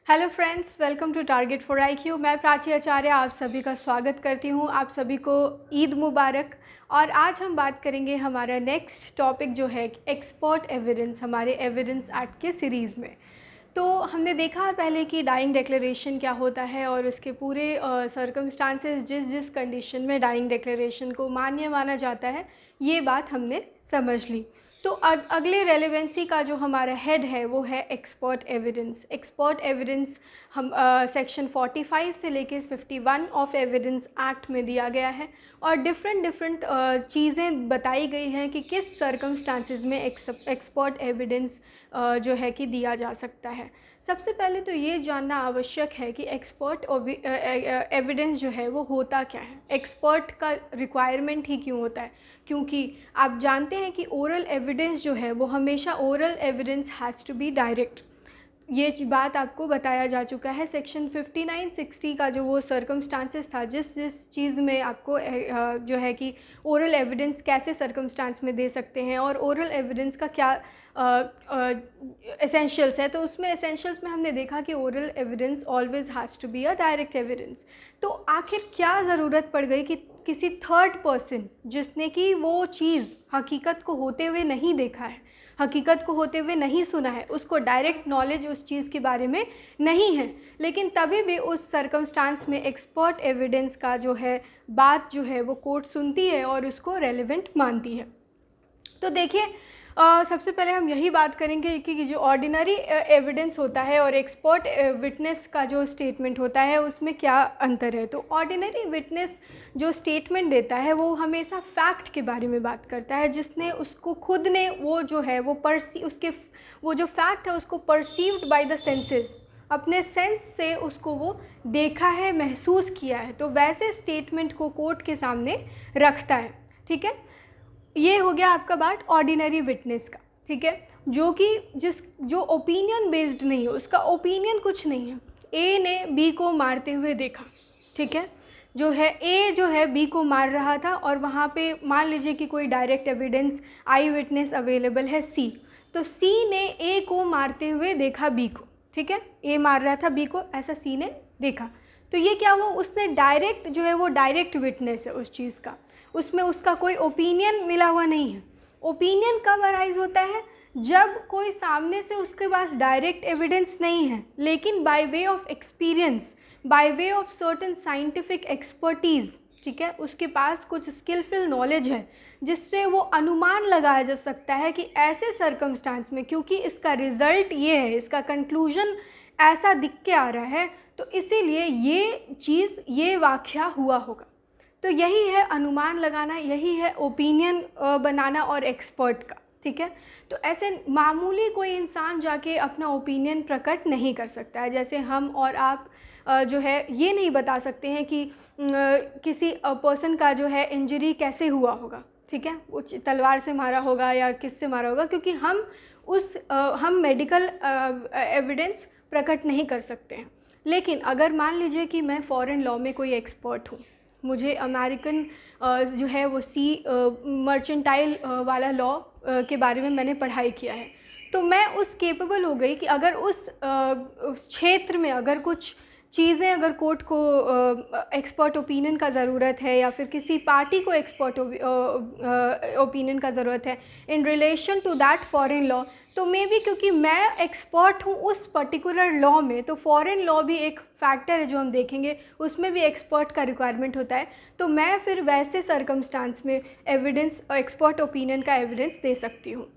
Hello friends, welcome to target for IQ. मैं प्राची आचार्य आप सभी का स्वागत करती हूँ। आप सभी को ईद मुबारक। और आज हम बात करेंगे हमारा नेक्स्ट टॉपिक जो है एक्सपर्ट एविडेंस, हमारे एविडेंस एक्ट के सीरीज़ में। तो हमने देखा पहले कि डाइंग डिक्लेरेशन क्या होता है और उसके पूरे सर्कमस्टांसेस, जिस जिस कंडीशन में डाइंग डिक्लेरेशन को मान्य माना जाता है, ये बात हमने समझ ली। तो अगले रेलेवेंसी का जो हमारा हेड है वो है एक्सपर्ट एविडेंस। एक्सपर्ट एविडेंस हम सेक्शन 45 से लेके 51 ऑफ एविडेंस एक्ट में दिया गया है और डिफरेंट चीज़ें बताई गई हैं कि किस सर्कमस्टांसेस में एक्सपर्ट एविडेंस जो है कि दिया जा सकता है। सबसे पहले तो ये जानना आवश्यक है कि एक्सपर्ट एविडेंस जो है वो होता क्या है, एक्सपर्ट का रिक्वायरमेंट ही क्यों होता है। क्योंकि आप जानते हैं कि ओरल एविडेंस जो है वो हमेशा oral evidence has to be direct. ये बात आपको बताया जा चुका है। सेक्शन 59-60 का जो वो सर्कमस्टांसेस था, जिस चीज़ में आपको जो है कि ओरल एविडेंस कैसे सर्कमस्टांस में दे सकते हैं और ओरल एविडेंस का क्या एसेंशियल्स है, तो उसमें एसेंशियल्स में हमने देखा कि oral evidence always has to be a direct evidence. तो आखिर क्या ज़रूरत पड़ गई कि किसी थर्ड पर्सन जिसने कि वो चीज़ हकीकत को होते हुए नहीं देखा है, हकीकत को होते हुए नहीं सुना है, उसको डायरेक्ट नॉलेज उस चीज़ के बारे में नहीं है, लेकिन तभी भी उस सर्कमस्टांस में एक्सपर्ट एविडेंस का जो है बात जो है वो कोर्ट सुनती है और उसको रेलेवेंट मानती है। तो देखिए, सबसे पहले हम यही बात करेंगे कि जो ऑर्डिनरी एविडेंस होता है और एक्सपर्ट विटनेस का जो स्टेटमेंट होता है उसमें क्या अंतर है। तो ऑर्डिनरी विटनेस जो स्टेटमेंट देता है वो हमेशा फैक्ट के बारे में बात करता है, जिसने उसको खुद ने वो जो है वो उसके वो जो फैक्ट है उसको परसीव्ड बाय द सेंसेस, अपने सेंस से उसको वो देखा है, महसूस किया है, तो वैसे स्टेटमेंट को कोर्ट के सामने रखता है। ठीक है, ये हो गया आपका बात ऑर्डिनरी विटनेस का। ठीक है, जो कि जो ओपिनियन बेस्ड नहीं है, उसका ओपिनियन कुछ नहीं है। ए ने बी को मारते हुए देखा, ठीक है, जो है ए जो है बी को मार रहा था और वहाँ पे मान लीजिए कि कोई डायरेक्ट एविडेंस आई विटनेस अवेलेबल है सी, तो सी ने ए को मारते हुए देखा बी को। ठीक है, ए मार रहा था बी को, ऐसा सी ने देखा। तो ये क्या हुआ, उसने डायरेक्ट जो है वो डायरेक्ट विटनेस है उस चीज़ का, उसमें उसका कोई ओपिनियन मिला हुआ नहीं है। ओपिनियन कब अराइज होता है, जब कोई सामने से उसके पास डायरेक्ट एविडेंस नहीं है, लेकिन by way of experience, by way of certain scientific expertise, ठीक है, उसके पास कुछ स्किलफुल नॉलेज है जिससे वो अनुमान लगाया जा सकता है कि ऐसे सर्कमस्टांस में, क्योंकि इसका रिजल्ट ये है, इसका कंक्लूजन ऐसा दिख के आ रहा है, तो इसीलिए ये चीज़, ये वाक़या हुआ होगा। तो यही है अनुमान लगाना, यही है ओपिनियन बनाना और एक्सपर्ट का। ठीक है, तो ऐसे मामूली कोई इंसान जाके अपना ओपिनियन प्रकट नहीं कर सकता है। जैसे हम और आप जो है ये नहीं बता सकते हैं कि किसी पर्सन का जो है इंजरी कैसे हुआ होगा। ठीक है, वो तलवार से मारा होगा या किस से मारा होगा, क्योंकि हम मेडिकल एविडेंस प्रकट नहीं कर सकते हैं। लेकिन अगर मान लीजिए कि मैं फॉरेन लॉ में कोई एक्सपर्ट हूँ, मुझे अमेरिकन जो है वो मर्चेंटाइल वाला लॉ के बारे में मैंने पढ़ाई किया है, तो मैं उस केपेबल हो गई कि अगर उस क्षेत्र में अगर कुछ चीज़ें, अगर कोर्ट को एक्सपर्ट ओपिनियन का ज़रूरत है या फिर किसी पार्टी को एक्सपर्ट ओपिनियन का ज़रूरत है in relation to that foreign law, तो मे बी क्योंकि मैं एक्सपर्ट हूँ उस पर्टिकुलर लॉ में, तो फॉरेन लॉ भी एक फैक्टर है जो हम देखेंगे, उसमें भी एक्सपर्ट का रिक्वायरमेंट होता है, तो मैं फिर वैसे सर्कमस्टांस में एविडेंस, एक्सपर्ट ओपिनियन का एविडेंस दे सकती हूँ।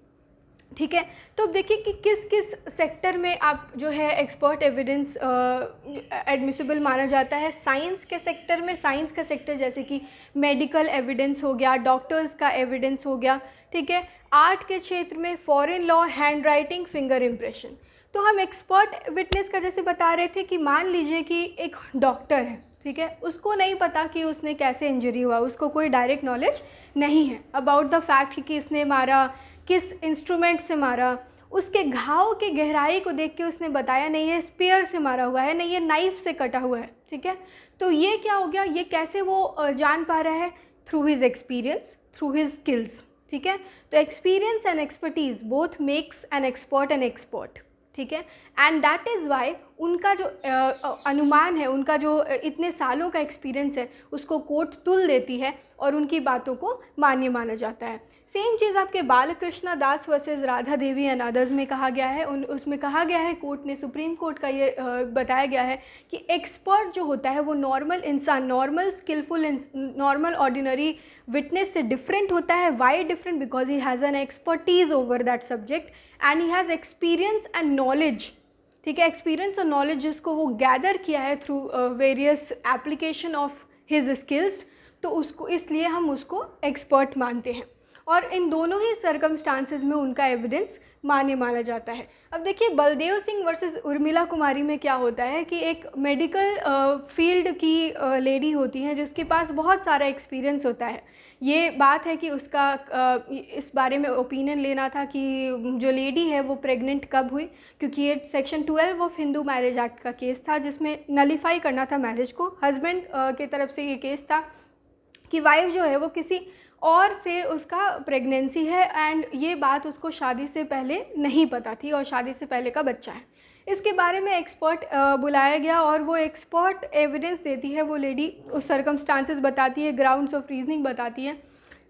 ठीक है, तो अब देखिए कि किस किस सेक्टर में आप जो है एक्सपर्ट एविडेंस एडमिसिबल माना जाता है। साइंस के सेक्टर में, साइंस का सेक्टर जैसे कि मेडिकल एविडेंस हो गया, डॉक्टर्स का एविडेंस हो गया। ठीक है, आर्ट के क्षेत्र में foreign law, hand writing, finger impression. तो हम एक्सपर्ट विटनेस का जैसे बता रहे थे कि मान लीजिए कि एक डॉक्टर है, ठीक है, उसको नहीं पता कि उसने कैसे इंजरी हुआ, उसको कोई डायरेक्ट नॉलेज नहीं है अबाउट द फैक्ट कि इसने मारा, किस इंस्ट्रूमेंट से मारा, उसके घाव के गहराई को देख के उसने बताया नहीं ये स्पेयर से मारा हुआ है, नहीं ये नाइफ से कटा हुआ है। ठीक है, तो ये क्या हो गया, ये कैसे वो जान पा रहा है, through his experience, through his skills. ठीक है, तो experience and expertise both makes an expert. ठीक है। एंड दैट इज़ वाई उनका जो अनुमान है, उनका जो इतने सालों का एक्सपीरियंस है, उसको कोर्ट तुल देती है और उनकी बातों को मान्य माना जाता है। सेम चीज़ आपके Balakrishna Das versus Radha Devi and others में कहा गया है। उसमें कहा गया है, कोर्ट ने, सुप्रीम कोर्ट का ये बताया गया है कि एक्सपर्ट जो होता है वो नॉर्मल इंसान, normal skillful, normal ordinary witness से डिफरेंट होता है। Why different? Because he has an expertise over that subject and he has experience and knowledge, ठीक है, एक्सपीरियंस और नॉलेज जिसको वो गैदर किया है through various application of his skills, तो उसको, इसलिए हम उसको एक्सपर्ट मानते हैं। और इन दोनों ही सर्कमस्टांसेस में उनका एविडेंस मान्य माना जाता है। अब देखिए बलदेव सिंह वर्सेस उर्मिला कुमारी में क्या होता है कि एक मेडिकल फील्ड की लेडी होती हैं जिसके पास बहुत सारा एक्सपीरियंस होता है। ये बात है कि उसका इस बारे में ओपिनियन लेना था कि जो लेडी है वो प्रेग्नेंट कब हुई, क्योंकि ये section 12 of Hindu marriage act का केस था जिसमें नलीफाई करना था मैरिज को। हस्बैंड की तरफ से ये केस था कि वाइफ जो है वो किसी और से उसका प्रेगनेंसी है एंड ये बात उसको शादी से पहले नहीं पता थी और शादी से पहले का बच्चा है। इसके बारे में एक्सपर्ट बुलाया गया और वो एक्सपर्ट एविडेंस देती है, वो लेडी उस सर्कमस्टांसेस बताती है, ग्राउंड्स ऑफ रीजनिंग बताती है।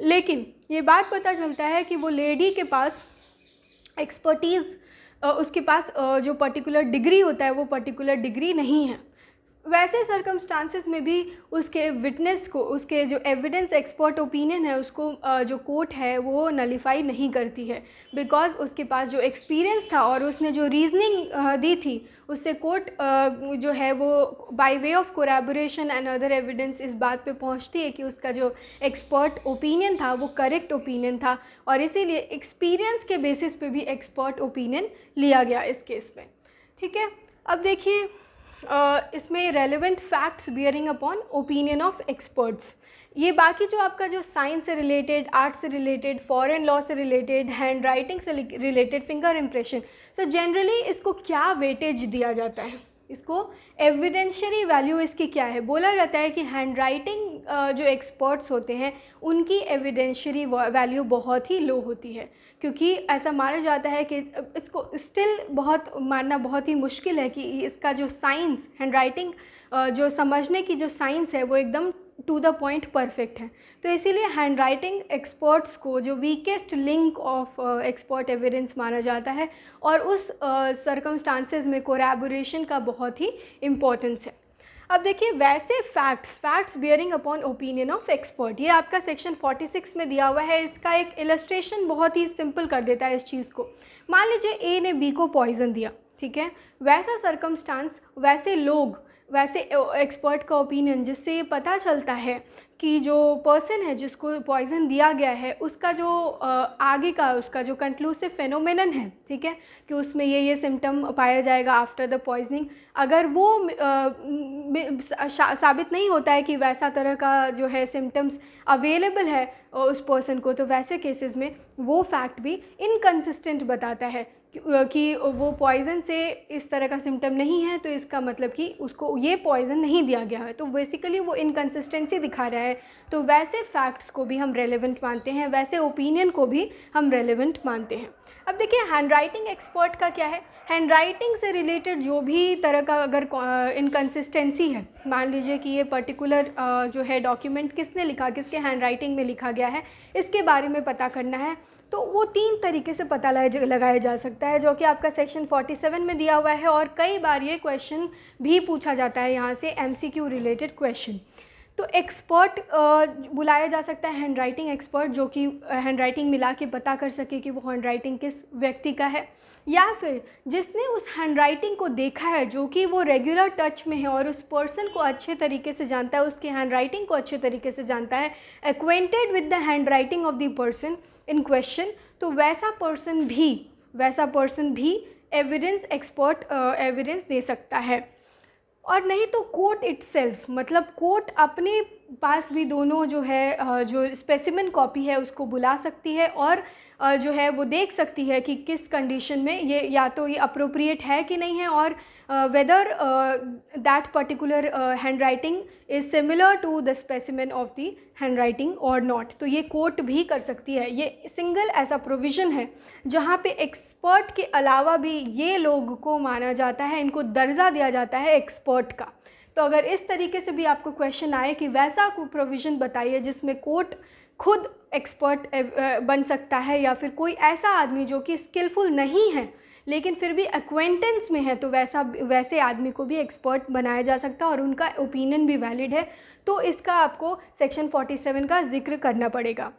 लेकिन ये बात पता चलता है कि वो लेडी के पास एक्सपर्टीज़, उसके पास जो पर्टिकुलर डिग्री होता है वो पर्टिकुलर डिग्री नहीं है। वैसे सर्कमस्टांसेस में भी उसके विटनेस को, उसके जो एविडेंस एक्सपर्ट ओपिनियन है उसको जो कोर्ट है वो नलीफाई नहीं करती है, बिकॉज उसके पास जो एक्सपीरियंस था और उसने जो रीजनिंग दी थी उससे कोर्ट जो है वो by way of collaboration and other evidence इस बात पे पहुंचती है कि उसका जो एक्सपर्ट ओपिनियन था वो करेक्ट ओपिनियन था और इसीलिए एक्सपीरियंस के बेसिस पे भी एक्सपर्ट ओपिनियन लिया गया इस केस में, ठीक है। अब देखिए इसमें relevant facts bearing upon opinion of experts, ये बाकी जो आपका जो साइंस से रिलेटेड, आर्ट से रिलेटेड, फॉरेन लॉ से रिलेटेड, हैंड राइटिंग से रिलेटेड, फिंगर इम्प्रेशन, तो जनरली इसको क्या वेटेज दिया जाता है, इसको एविडेंशियरी वैल्यू इसकी क्या है? बोला जाता है कि हैंड राइटिंग जो एक्सपर्ट्स होते हैं उनकी एविडेंशियरी वैल्यू बहुत ही लो होती है, क्योंकि ऐसा माना जाता है कि इसको स्टिल बहुत मानना बहुत ही मुश्किल है कि इसका जो साइंस, हैंड राइटिंग जो समझने की जो साइंस है वो एकदम टू द पॉइंट परफेक्ट है। तो इसीलिए हैंड राइटिंग एक्सपर्ट्स को जो weakest link of expert evidence माना जाता है और उस सर्कमस्टांसेस में कोलैबोरेशन का बहुत ही इम्पोर्टेंस है। अब देखिए वैसे facts bearing upon opinion of expert, ये आपका सेक्शन 46 में दिया हुआ है। इसका एक इलस्ट्रेशन बहुत ही सिंपल कर देता है इस चीज़ को। मान लीजिए ए ने बी को पॉइजन दिया, ठीक है, वैसा सर्कमस्टांस, वैसे लोग, वैसे एक्सपर्ट का ओपिनियन जिससे ये पता चलता है कि जो पर्सन है जिसको पॉइज़न दिया गया है उसका जो आगे का उसका जो कंक्लूसिव फेनोमेनन है, ठीक है, कि उसमें ये सिम्टम पाया जाएगा आफ्टर द पॉइजनिंग, अगर वो साबित नहीं होता है कि वैसा तरह का जो है सिम्टम्स अवेलेबल है उस पर्सन को, तो वैसे केसेस में वो फैक्ट भी इनकंसिस्टेंट बताता है कि वो पॉइज़न से इस तरह का सिम्टम नहीं है, तो इसका मतलब कि उसको ये पॉइज़न नहीं दिया गया है, तो बेसिकली वो इनकंसिस्टेंसी दिखा रहा है। तो वैसे फैक्ट्स को भी हम रेलेवेंट मानते हैं, वैसे ओपिनियन को भी हम रेलेवेंट मानते हैं। अब देखिए हैंड राइटिंग एक्सपर्ट का क्या है, हैंड राइटिंग से रिलेटेड जो भी तरह का अगर इनकंसिस्टेंसी है, मान लीजिए कि ये पर्टिकुलर जो है डॉक्यूमेंट किसने लिखा, किसके हैंड राइटिंग में लिखा गया है, इसके बारे में पता करना है, तो वो 3 तरीके से पता लगाया जा सकता है, जो कि आपका सेक्शन 47 में दिया हुआ है। और कई बार ये क्वेश्चन भी पूछा जाता है यहाँ से, MCQ रिलेटेड क्वेश्चन। तो एक्सपर्ट बुलाया जा सकता है, हैंड राइटिंग एक्सपर्ट, जो कि हैंड राइटिंग मिला के पता कर सके कि वो हैंड राइटिंग किस व्यक्ति का है, या फिर जिसने उस हैंड राइटिंग को देखा है, जो कि वो रेगुलर टच में है और उस पर्सन को अच्छे तरीके से जानता है, उसके हैंड राइटिंग को अच्छे तरीके से जानता है, acquainted with the hand writing of the person in question, तो वैसा पर्सन भी एविडेंस एक्सपर्ट एविडेंस दे सकता है। और नहीं तो कोर्ट इटसेल्फ, मतलब कोर्ट अपने पास भी दोनों जो है जो स्पेसिमेन कॉपी है उसको बुला सकती है और जो है वो देख सकती है कि किस कंडीशन में ये या तो ये अप्रोप्रिएट है कि नहीं है, और whether that particular hand writing is similar to the specimen of the hand writing और नॉट। तो ये कोट भी कर सकती है। ये सिंगल ऐसा प्रोविज़न है जहाँ पे एक्सपर्ट के अलावा भी ये लोग को माना जाता है, इनको दर्जा दिया जाता है एक्सपर्ट का। तो अगर इस तरीके से भी आपको क्वेश्चन आए कि वैसा कोई प्रोविज़न बताइए जिसमें कोर्ट खुद एक्सपर्ट बन सकता है, या फिर कोई ऐसा आदमी जो कि स्किलफुल नहीं है लेकिन फिर भी एक्वेंटेंस में है, तो वैसे आदमी को भी एक्सपर्ट बनाया जा सकता है और उनका ओपिनियन भी वैलिड है, तो इसका आपको सेक्शन 47 का जिक्र करना पड़ेगा।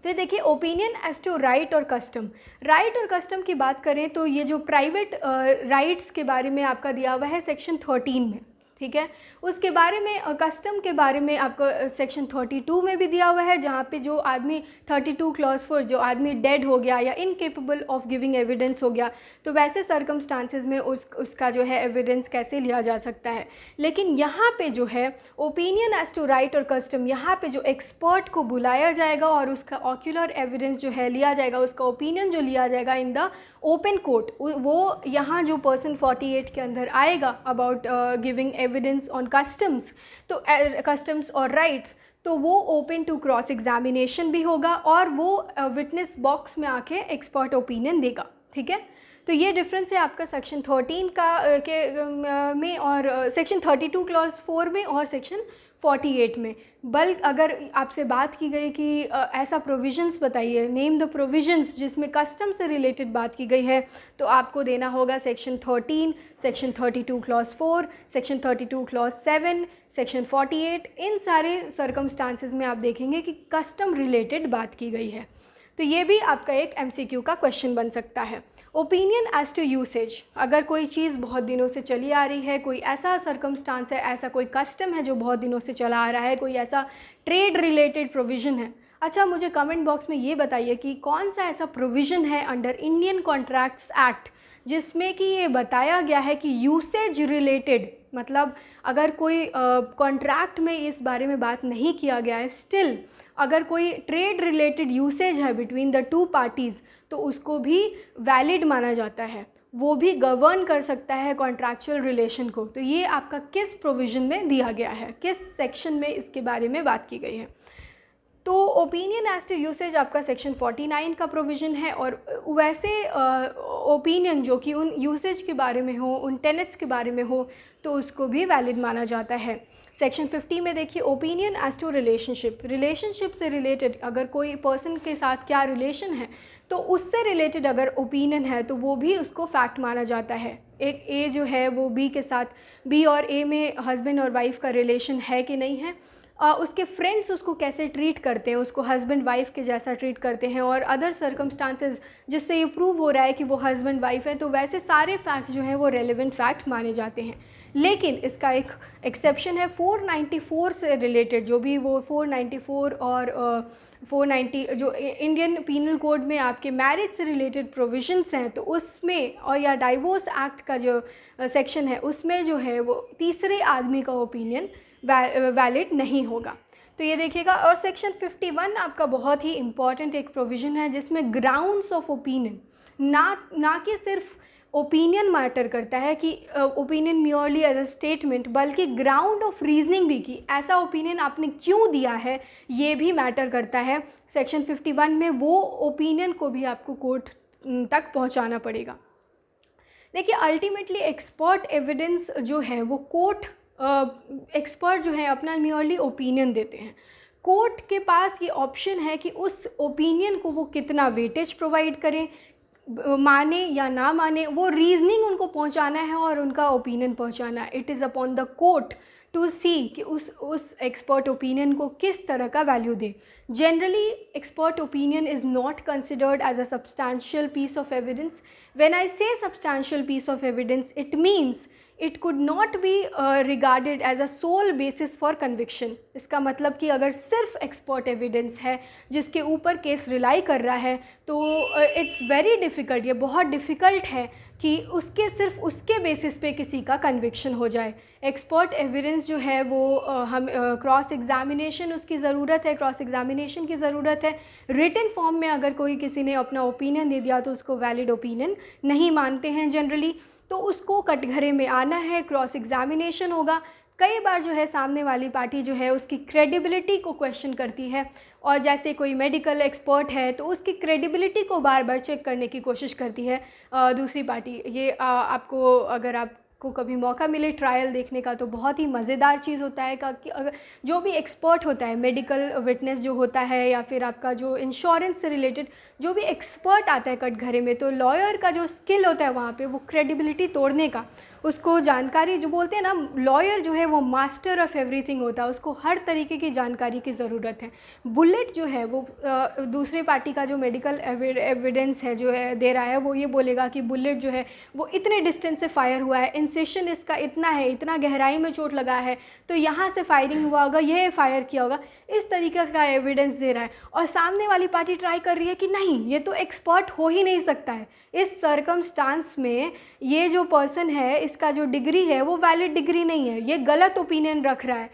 फिर देखिए ओपिनियन एज टू राइट और कस्टम। राइट और कस्टम की बात करें तो ये जो प्राइवेट राइट्स के बारे में आपका दिया हुआ है सेक्शन 13 में, ठीक है। उसके बारे में कस्टम के बारे में आपको सेक्शन 32 में भी दिया हुआ है, जहाँ पे जो आदमी 32 क्लॉज 4 जो आदमी डेड हो गया या इनकेपेबल ऑफ गिविंग एविडेंस हो गया, तो वैसे सर्कमस्टांसेस में उसका जो है एविडेंस कैसे लिया जा सकता है। लेकिन यहाँ पे जो है ओपिनियन एज टू राइट और कस्टम, यहाँ पे जो एक्सपर्ट को बुलाया जाएगा और उसका ऑक्यूलर एविडेंस जो है लिया जाएगा, उसका ओपिनियन जो लिया जाएगा इन द ओपन कोर्ट, वो यहाँ जो पर्सन 48 के अंदर आएगा about giving evidence on customs, तो कस्टम्स और राइट्स, तो वो ओपन टू क्रॉस एग्जामिनेशन भी होगा और वो विटनेस बॉक्स में आके एक्सपर्ट ओपिनियन देगा, ठीक है। तो ये डिफरेंस है आपका सेक्शन 13 का में और सेक्शन 32 क्लॉज 4 में और सेक्शन 48 में। बल्कि अगर आपसे बात की गई कि ऐसा प्रोविजंस बताइए, नेम द प्रोविजंस जिसमें कस्टम से रिलेटेड बात की गई है, तो आपको देना होगा section 13, section 32 clause 4, section 32 clause 7, section 48। इन सारे सर्कमस्टांसेस में आप देखेंगे कि कस्टम रिलेटेड बात की गई है। तो ये भी आपका एक MCQ का क्वेश्चन बन सकता है। ओपिनियन एज टू यूसेज, अगर कोई चीज़ बहुत दिनों से चली आ रही है, कोई ऐसा सर्कमस्टांस है, ऐसा कोई कस्टम है जो बहुत दिनों से चला आ रहा है, कोई ऐसा ट्रेड रिलेटेड प्रोविज़न है। अच्छा, मुझे कमेंट बॉक्स में ये बताइए कि कौन सा ऐसा प्रोविज़न है अंडर इंडियन कॉन्ट्रैक्ट्स एक्ट जिसमें कि ये बताया गया है कि यूसेज रिलेटेड, मतलब अगर कोई कॉन्ट्रैक्ट में इस बारे में बात नहीं किया गया है, स्टिल अगर कोई ट्रेड रिलेटेड यूसेज है बिटवीन द टू पार्टीज़, तो उसको भी वैलिड माना जाता है, वो भी गवर्न कर सकता है कॉन्ट्रैक्चुअल रिलेशन को। तो ये आपका किस प्रोविज़न में दिया गया है, किस सेक्शन में इसके बारे में बात की गई है। तो ओपिनियन एज टू यूसेज आपका सेक्शन 49 का प्रोविज़न है, और वैसे ओपिनियन जो कि उन यूसेज के बारे में हो, उन टेनेट्स के बारे में हो, तो उसको भी वैलिड माना जाता है। सेक्शन 50 में देखिए opinion as to relationship, relationship से रिलेटेड अगर कोई पर्सन के साथ क्या रिलेशन है, तो उससे रिलेटेड अगर ओपिनियन है तो वो भी उसको फैक्ट माना जाता है। एक ए जो है वो बी के साथ, बी और ए में हस्बैंड और वाइफ का रिलेशन है कि नहीं है, उसके फ्रेंड्स उसको कैसे ट्रीट करते हैं, उसको हस्बैंड वाइफ के जैसा ट्रीट करते हैं, और अदर सर्कमस्टांसेस जिससे ये प्रूव हो रहा है कि वो हस्बैंड वाइफ है, तो वैसे सारे फैक्ट जो हैं वो रेलेवेंट फैक्ट माने जाते हैं। लेकिन इसका एक एक्सेप्शन है 494 से रिलेटेड, जो भी वो 494 और 490 जो इंडियन पीनल कोड में आपके मैरिज से रिलेटेड प्रोविजंस हैं, तो उसमें, और या डाइवोर्स एक्ट का जो सेक्शन है उसमें जो है वो तीसरे आदमी का ओपिनियन वैलिड नहीं होगा। तो ये देखिएगा। और सेक्शन 51 आपका बहुत ही इम्पॉर्टेंट एक प्रोविज़न है जिसमें ग्राउंड्स ऑफ ओपिनियन, ना कि सिर्फ ओपिनियन मैटर करता है कि opinion merely as a statement, बल्कि ग्राउंड ऑफ रीजनिंग भी, कि ऐसा ओपिनियन आपने क्यों दिया है, ये भी मैटर करता है। सेक्शन 51 में वो ओपिनियन को भी आपको कोर्ट तक पहुंचाना पड़ेगा। देखिए अल्टीमेटली एक्सपर्ट एविडेंस जो है वो कोर्ट, एक्सपर्ट जो है अपना म्योरली ओपिनियन देते हैं, कोर्ट के पास ये ऑप्शन है कि उस ओपिनियन को वो कितना वेटेज प्रोवाइड करें, माने या ना माने, वो रीजनिंग उनको पहुंचाना है और उनका ओपिनियन पहुंचाना है। It is upon the court to see कि उस एक्सपर्ट ओपिनियन को किस तरह का वैल्यू दे। Generally expert opinion is not considered as a substantial piece of evidence. When I say substantial piece of evidence, it means it could not be regarded as a sole basis for conviction. इसका मतलब कि अगर सिर्फ expert evidence है जिसके ऊपर case rely कर रहा है, तो इट्स वेरी डिफ़िकल्ट, ये बहुत डिफ़िकल्ट है कि उसके सिर्फ उसके बेसिस पे किसी का कन्विक्शन हो जाए। एक्सपर्ट एविडेंस जो है वो हम क्रॉस एग्जामिनेशन उसकी ज़रूरत है, क्रॉस एग्जामिनेशन की ज़रूरत है। रिटन फॉर्म में अगर कोई किसी ने अपना ओपिनियन दे दिया तो उसको वैलिड ओपिनियन नहीं मानते हैं जनरली, तो उसको कटघरे में आना है, क्रॉस एग्जामिनेशन होगा। कई बार जो है सामने वाली पार्टी जो है उसकी क्रेडिबिलिटी को क्वेश्चन करती है, और जैसे कोई मेडिकल एक्सपर्ट है तो उसकी क्रेडिबिलिटी को बार बार चेक करने की कोशिश करती है दूसरी पार्टी। ये आपको अगर आपको कभी मौका मिले ट्रायल देखने का तो बहुत ही मज़ेदार चीज़ होता है कि अगर जो भी एक्सपर्ट होता है, मेडिकल विटनेस जो होता है या फिर आपका जो इंश्योरेंस से रिलेटेड जो भी एक्सपर्ट आता है कटघरे में, तो लॉयर का जो स्किल होता है वहाँ पे वो क्रेडिबिलिटी तोड़ने का, उसको जानकारी जो बोलते हैं ना, लॉयर जो है वो मास्टर ऑफ एवरीथिंग होता है, उसको हर तरीके की जानकारी की ज़रूरत है। बुलेट जो है वो दूसरे पार्टी का जो मेडिकल एविडेंस है जो है दे रहा है, वो ये बोलेगा कि बुलेट जो है वो इतने डिस्टेंस से फायर हुआ है, इंसेशन इसका इतना है, इतना गहराई में चोट लगा है, तो यहाँ से फायरिंग हुआ होगा, यह फायर किया होगा, इस तरीके का एविडेंस दे रहा है। और सामने वाली पार्टी ट्राई कर रही है कि नहीं, ये तो एक्सपर्ट हो ही नहीं सकता है, इस सर्कमस्टांस में ये जो पर्सन है इसका जो डिग्री है वो वैलिड डिग्री नहीं है, ये गलत ओपिनियन रख रहा है,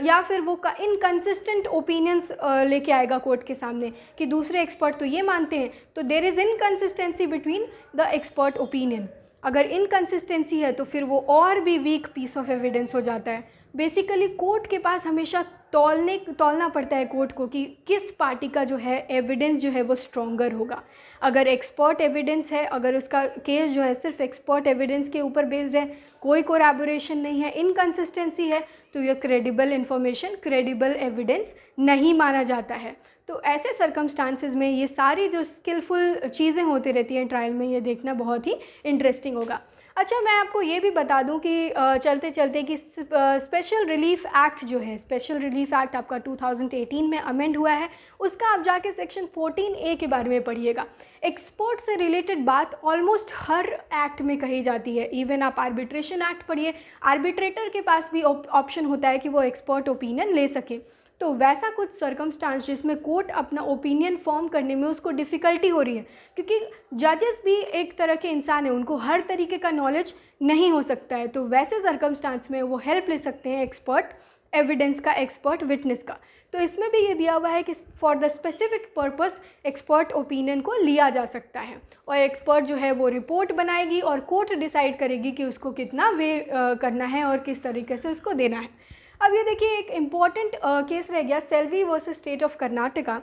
या फिर वो इनकंसिस्टेंट ओपिनियंस लेके आएगा कोर्ट के सामने कि दूसरे एक्सपर्ट तो ये मानते हैं, तो there is inconsistency between the expert opinion. अगर इनकंसिस्टेंसी है तो फिर वो और भी वीक पीस ऑफ एविडेंस हो जाता है। बेसिकली कोर्ट के पास हमेशा तौलना पड़ता है कोर्ट को कि किस पार्टी का जो है एविडेंस जो है वो स्ट्रॉन्गर होगा। अगर एक्सपर्ट एविडेंस है, अगर उसका केस जो है सिर्फ एक्सपर्ट एविडेंस के ऊपर बेस्ड है, कोई कोलैबोरेशन नहीं है, इनकंसिस्टेंसी है, तो ये क्रेडिबल इन्फॉर्मेशन, क्रेडिबल एविडेंस नहीं माना जाता है। तो ऐसे सर्कमस्टांसेस में ये सारी जो स्किलफुल चीज़ें होती रहती हैं ट्रायल में, ये देखना बहुत ही इंटरेस्टिंग होगा। अच्छा, मैं आपको ये भी बता दूं कि चलते चलते कि स्पेशल रिलीफ एक्ट जो है, स्पेशल रिलीफ एक्ट आपका 2018 में अमेंड हुआ है, उसका आप जाके सेक्शन 14A के बारे में पढ़िएगा। एक्सपोर्ट से रिलेटेड बात ऑलमोस्ट हर एक्ट में कही जाती है। इवन आप आर्बिट्रेशन एक्ट पढ़िए, आर्बिट्रेटर के पास भी ऑप्शन होता है कि वो एक्सपर्ट ओपिनियन ले सके। तो वैसा कुछ सर्कमस्टांस जिसमें कोर्ट अपना ओपिनियन फॉर्म करने में उसको डिफ़िकल्टी हो रही है, क्योंकि जजेस भी एक तरह के इंसान हैं, उनको हर तरीके का नॉलेज नहीं हो सकता है, तो वैसे सर्कमस्टांस में वो हेल्प ले सकते हैं एक्सपर्ट एविडेंस का, एक्सपर्ट विटनेस का। तो इसमें भी ये दिया हुआ है कि for the specific purpose expert opinion को लिया जा सकता है, और एक्सपर्ट जो है वो रिपोर्ट बनाएगी और कोर्ट डिसाइड करेगी कि उसको कितना वे करना है और किस तरीके से उसको देना है। अब ये देखिए, एक इम्पॉर्टेंट केस रह गया Selvi versus state of Karnataka,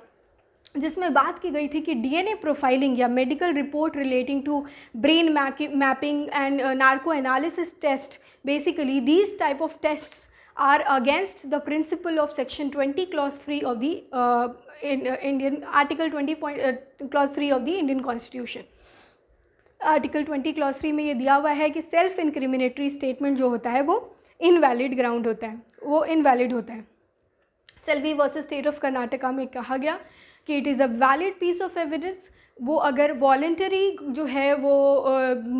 जिसमें बात की गई थी कि डीएनए प्रोफाइलिंग या medical report relating to brain mapping and narco analysis test, basically these type of tests are against the principle of section 20 clause 3 of the Indian article 20 clause 3 of the Indian constitution. Article 20 clause 3 में ये दिया हुआ है कि self इंक्रिमिनेटरी statement जो होता है वो इनवैलिड ग्राउंड होता है, वो इनवैलिड होता है। Selvi versus state of Karnataka में कहा गया कि it is a valid piece of evidence. वो अगर वॉलेंटरी जो है वो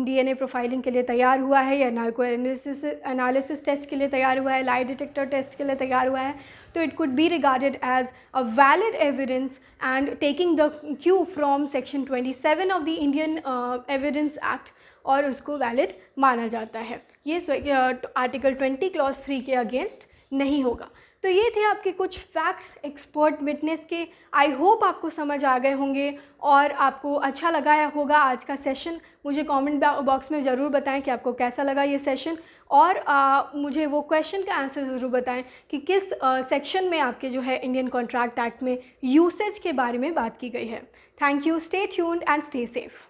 डीएनए प्रोफाइलिंग के लिए तैयार हुआ है या नार्को एनालिसिस टेस्ट के लिए तैयार हुआ है, लाई डिटेक्टर टेस्ट के लिए तैयार हुआ है, तो it could be regarded as a valid evidence and taking the cue from section 27 of the Indian evidence act, और उसको वैलिड माना जाता है। ये आर्टिकल 20 क्लॉज 3 के अगेंस्ट नहीं होगा। तो ये थे आपके कुछ फैक्ट्स एक्सपर्ट विटनेस के। आई होप आपको समझ आ गए होंगे और आपको अच्छा लगा होगा आज का सेशन। मुझे कमेंट बॉक्स में ज़रूर बताएं कि आपको कैसा लगा ये सेशन, और मुझे वो क्वेश्चन का आंसर ज़रूर बताएं कि किस सेक्शन में आपके जो है इंडियन कॉन्ट्रैक्ट एक्ट में यूसेज के बारे में बात की गई है। Thank you, stay tuned and stay safe.